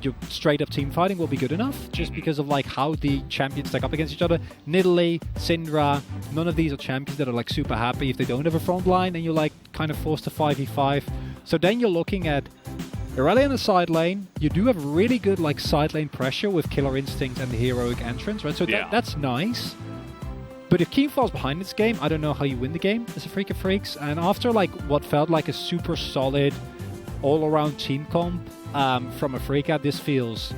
your straight up team fighting will be good enough, just because of like how the champions stack up against each other. Nidalee, Syndra, none of these are champions that are like super happy if they don't have a front line, and you're like kind of forced to 5v5. So then you're looking at Irelia in the side lane. You do have really good like side lane pressure with Killer Instinct and the heroic entrance, right? So that's nice. But if Keen falls behind this game, I don't know how you win the game as a Freak of Freaks. And after like what felt like a super solid all-around team comp from a Freaka, this feels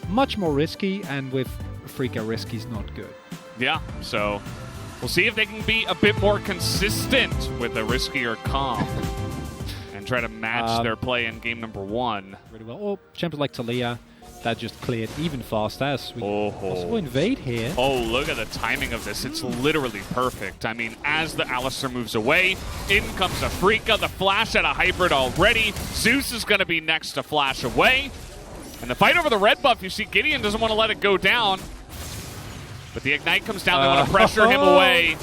much more risky, and with Freaka, risky is not good. Yeah, so we'll see if they can be a bit more consistent with a riskier comp and try to match their play in game number 1. Really well. Oh, champions like Taliyah. That just cleared even faster as we also invade here. Oh, look at the timing of this. It's literally perfect. I mean, as the Alistar moves away, in comes a Freaka, the flash at a hybrid already. Zeus is going to be next to flash away. And the fight over the red buff, you see Gideon doesn't want to let it go down. But the Ignite comes down, they want to pressure him away.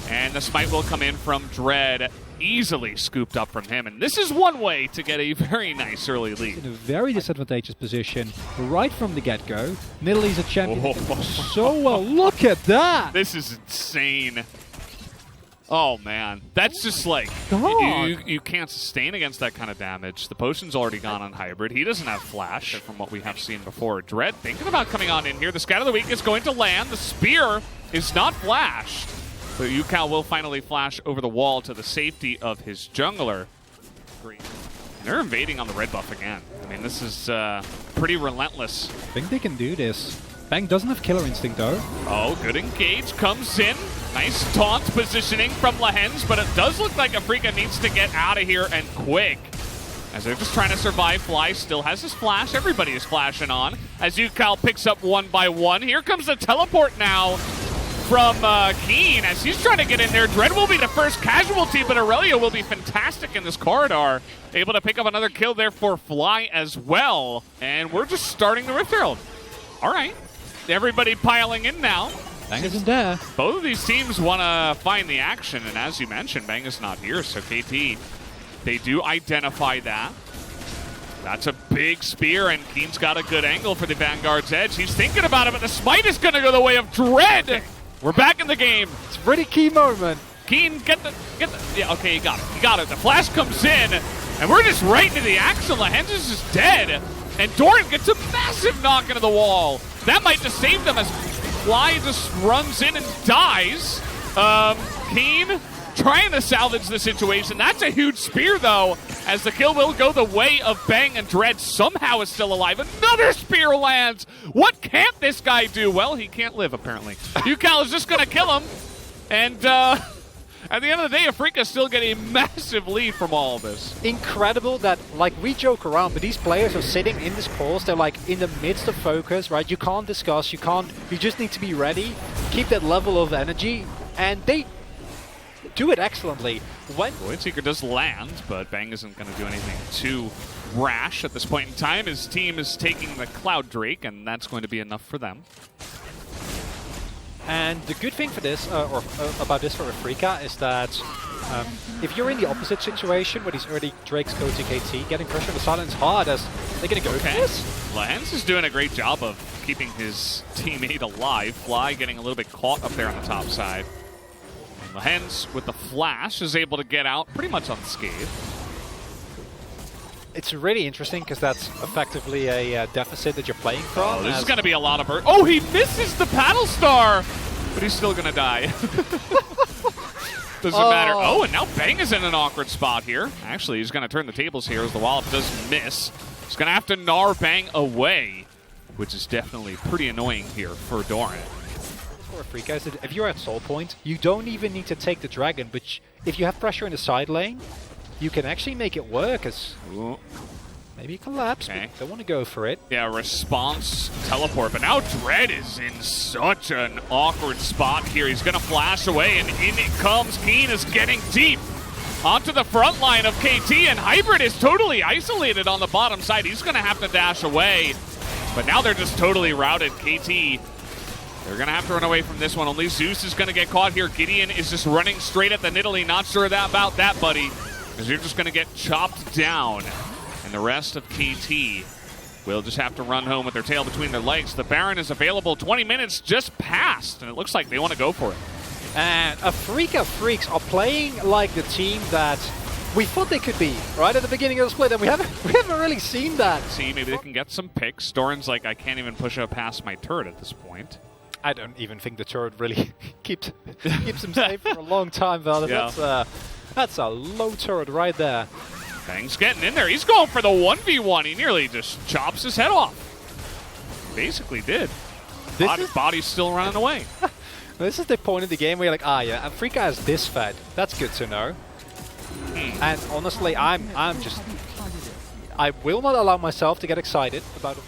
And the Smite will come in from Dread, easily scooped up from him. And this is one way to get a very nice early lead. In a very disadvantageous position right from the get-go. Nidalee's a champion so well. Look at that! This is insane. Oh, man. That's just like, you can't sustain against that kind of damage. The potion's already gone on Hybrid. He doesn't have Flash from what we have seen before. Dread thinking about coming on in here. The Scout of the Week is going to land. The Spear is not flashed. So Yukao will finally flash over the wall to the safety of his jungler. And they're invading on the red buff again. I mean, this is pretty relentless. I think they can do this. Bang doesn't have Killer Instinct, though. Oh, good engage comes in. Nice taunt positioning from Lehens, but it does look like Afrika needs to get out of here and quick. As they're just trying to survive, Fly still has his flash. Everybody is flashing on. As Yukao picks up one by one. Here comes the teleport now from Keen as he's trying to get in there. Dread will be the first casualty, but Aurelia will be fantastic in this corridor. Able to pick up another kill there for Fly as well. And we're just starting the Rift Herald. All right. Everybody piling in now. Bang isn't there. Both of these teams want to find the action, and as you mentioned, Bang is not here, so KT, they do identify that. That's a big spear, and Keen's got a good angle for the Vanguard's edge. He's thinking about it, but the Smite is going to go the way of Dread. We're back in the game. It's a pretty key moment. Keen, get the, yeah, okay, he got it. He got it. The flash comes in, and we're just right into the action. Lehens is just dead, and Doran gets a massive knock into the wall. That might just save them as Fly just runs in and dies. Keen trying to salvage the situation. That's a huge spear, though, as the kill will go the way of Bang, and Dread somehow is still alive. Another spear lands. What can't this guy do? Well, he can't live, apparently. Yukao is just going to kill him. And at the end of the day, Afrika still get a massive lead from all of this. Incredible that, like, we joke around, but these players are sitting in this course. They're, like, in the midst of focus, right? You can't discuss. You just need to be ready. Keep that level of energy. And they do it excellently. Voidseeker does land, but Bang isn't going to do anything too rash at this point in time. His team is taking the Cloud Drake, and that's going to be enough for them. And the good thing for this, about this for Afrika, is that if you're in the opposite situation where these early Drakes go to KT, getting pressure on the silence hard as they're going to go for this. Lehens is doing a great job of keeping his teammate alive. Fly getting a little bit caught up there on the top side. Lehens with the flash is able to get out pretty much unscathed. It's really interesting because that's effectively a deficit that you're playing from. Oh, this is going to be a lot of burn. Oh, he misses the Paddle Star, but he's still going to die. Doesn't matter. Oh, and now Bang is in an awkward spot here. Actually, he's going to turn the tables here as the Wallop does miss. He's going to have to gnar Bang away, which is definitely pretty annoying here for Doran. For Afrika is that if you're at Soul Point, you don't even need to take the Dragon, but if you have pressure in the side lane, you can actually make it work as maybe collapse, but don't want to go for it. Yeah, response teleport, but now Dread is in such an awkward spot here. He's going to flash away, and in it comes. Keen is getting deep onto the front line of KT, and Hybrid is totally isolated on the bottom side. He's going to have to dash away, but now they're just totally routed. KT, they're going to have to run away from this one. Only Zeus is going to get caught here. Gideon is just running straight at the Nidalee. Not sure about that, buddy, because you're just going to get chopped down. And the rest of KT will just have to run home with their tail between their legs. The Baron is available. 20 minutes just passed, and it looks like they want to go for it. And Afrika Freaks are playing like the team that we thought they could be, right at the beginning of the split, and we haven't really seen that. See, maybe they can get some picks. Doran's like, I can't even push up past my turret at this point. I don't even think the turret really keeps him safe for a long time, Valder. Yeah. That's a low turret right there. Fang's getting in there. He's going for the 1v1. He nearly just chops his head off. Basically did. Body's still running away. This is the point of the game where you're like, yeah, Afrika has this fed. That's good to know. And honestly, I will not allow myself to get excited about it.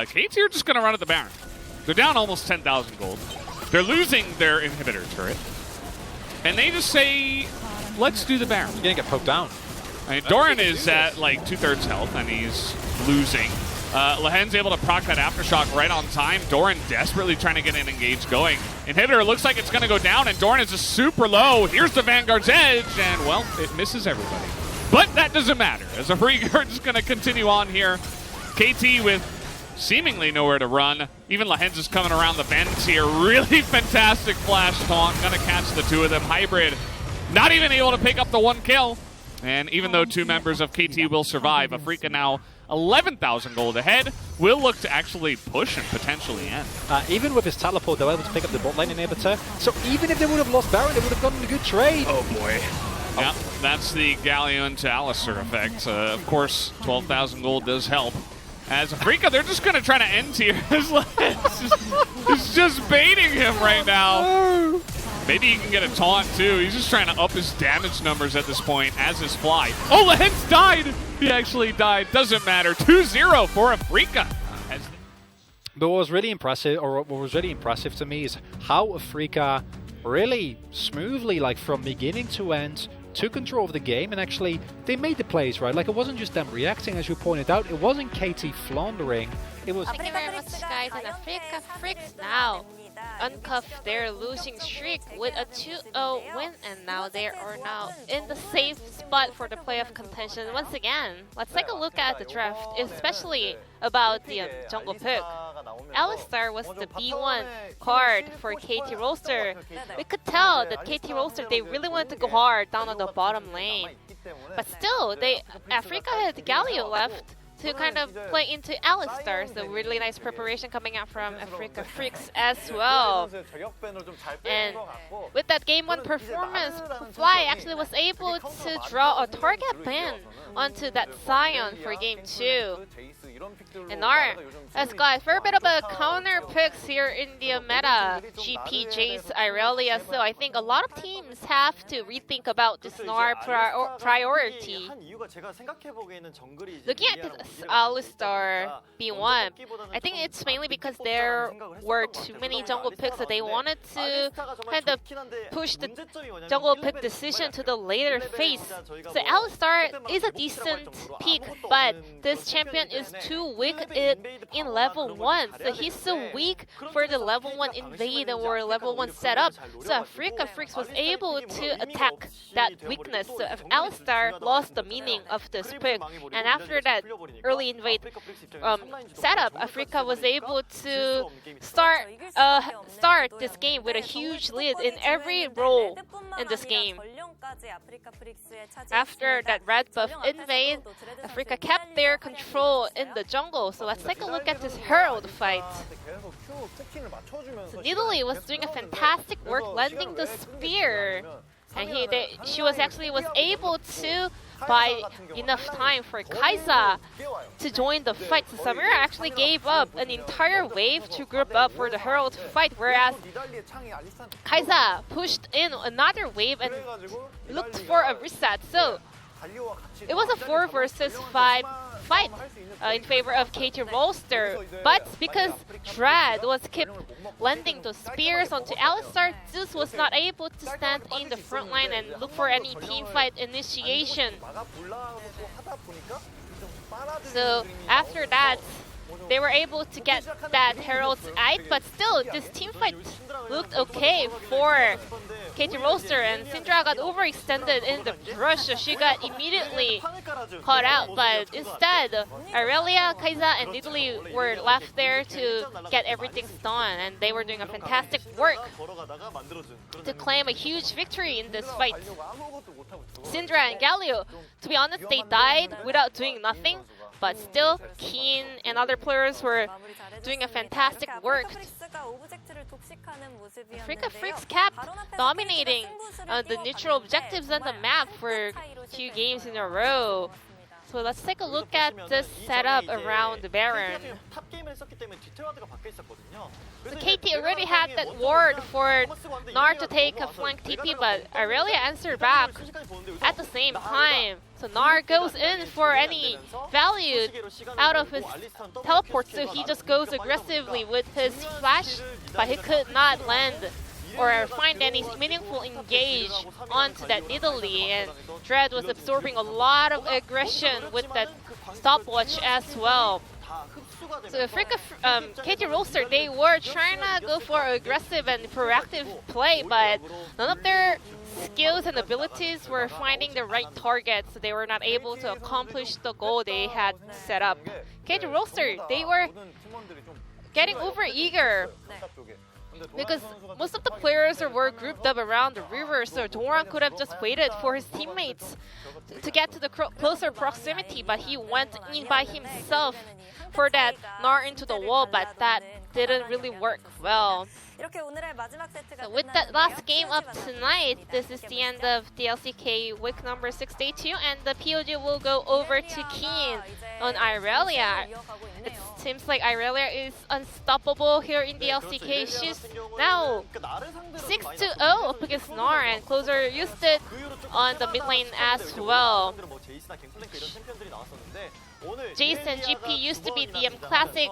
KT are just going to run at the Baron. They're down almost 10,000 gold. They're losing their inhibitor turret. And they just say, let's do the Baron. You're going to get poked down. I mean, Doran is at like 2/3 health, and he's losing. Lehen's able to proc that Aftershock right on time. Doran desperately trying to get an engage going. Inhibitor looks like it's going to go down, and Doran is just super low. Here's the Vanguard's edge, and, well, it misses everybody. But that doesn't matter, as Afrika is going to continue on here. KT with seemingly nowhere to run. Even Lehen's is coming around the bends here. Really fantastic flash taunt. Going to catch the two of them. Hybrid not even able to pick up the 1 kill. And even though 2 members of KT will survive, Afrika now 11,000 gold ahead, will look to actually push and potentially end. Even with his teleport, they were able to pick up the bot lane inhibitor. So even if they would have lost Baron, they would have gotten a good trade. Oh boy. Yeah, that's the Galleon to Alistar effect. Of course, 12,000 gold does help. As Afrika, they're just going to try to end here. He's just baiting him right now. Maybe he can get a taunt, too. He's just trying to up his damage numbers at this point as his fly. Oh, Lehen's died! He actually died. Doesn't matter. 2-0 for Afrika. But what was really impressive to me is how Afrika really smoothly, like from beginning to end, took control of the game, and actually they made the plays, right? Like, it wasn't just them reacting, as you pointed out. It wasn't KT floundering. It was... Thank you very much, guys. And Afrika Freaks now uncuff their losing streak with a 2-0 win, and now they are now in the safe spot for the playoff contention once again. Let's take a look at the draft, especially about the jungle pick. Alistar was the B1 card for KT Roaster. We could tell that KT Roaster, they really wanted to go hard down on the bottom lane. But still, Afrika had Galio left to kind of play into Alistar. So really nice preparation coming out from Afrika Freaks as well. And with that Game 1 performance, Fly actually was able to draw a target ban onto that Sion for Game 2. And let's go for a bit of a counter picks here in the meta. GP, Jace, Irelia. So I think a lot of teams have to rethink about this Gnar priority. Looking at this Alistar B1, I think it's mainly because there were too many jungle picks that they wanted to kind of push the jungle pick decision to the later phase. So Alistar is a decent pick, but this champion is too weak in level 1. So he's so weak for the level 1 invade or level 1 setup. So Afrika Freaks was able to attack that weakness. So if Alistar lost the meaning of this pick, and after that early invade setup, Afrika was able to start this game with a huge lead in every role in this game. After that red buff invade, Afrika kept their control in the jungle. So let's take a look at this Herald fight. So Nidalee was doing a fantastic work landing the spear. And she was able to buy enough time for Kai'Sa to join the fight. So Samira actually gave up an entire wave to group up for the Herald fight, whereas Kai'Sa pushed in another wave and looked for a reset. So it was a 4 versus 5 fight in favor of KT Roaster, but because Dread was kept landing those spears onto Alistar, Zeus was not able to stand in the front line and look for any team fight initiation. So after that, they were able to get that Herald's Eye, but still, this team fight looked okay for Katie Roaster, and Syndra got overextended in the brush, so she got immediately caught out. But instead, Aurelia, Kaiza, and Nidalee were left there to get everything done, and they were doing a fantastic work to claim a huge victory in this fight. Syndra and Galio, to be honest, they died without doing nothing, but still, Keen and other players were doing a fantastic work. Africa Freaks kept dominating the neutral objectives on the map for 2 games in a row. So let's take a look at this setup around the Baron. So KT already had that ward for Gnar to take a flank TP, but Aurelia answered back at the same time. So Gnar goes in for any value out of his teleport, so he just goes aggressively with his flash, but he could not land or find any meaningful engage onto that Nidalee, and Dread was absorbing a lot of aggression with that stopwatch as well. So Africa, KT Roaster, they were trying to go for aggressive and proactive play, but none of their skills and abilities were finding the right target, so they were not able to accomplish the goal they had set up. KT Roaster, they were getting over eager because most of the players were grouped up around the river, so Doran could have just waited for his teammates to get to the closer proximity, but he went in by himself for that Gnar into the wall, but that didn't really work well. So with that last game up tonight, this is the end of the LCK week number 6-2, and the POG will go over to Keen on Aurelia. It seems like Aurelia is unstoppable here in the LCK. She's now 6-0 up against Gnar, and Closer used it on the mid lane as well. Jace and GP used to be the classic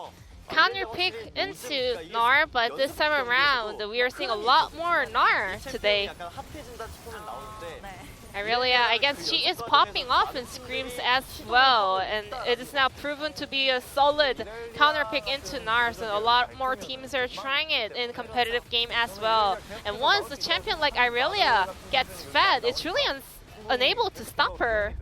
counter pick into Gnar, but this time around we are seeing a lot more Gnar today. Aurelia, I guess she is popping off in scrims as well, and it is now proven to be a solid counter pick into Gnar, so a lot more teams are trying it in competitive game as well. And once a champion like Aurelia gets fed, it's really unable to stop her.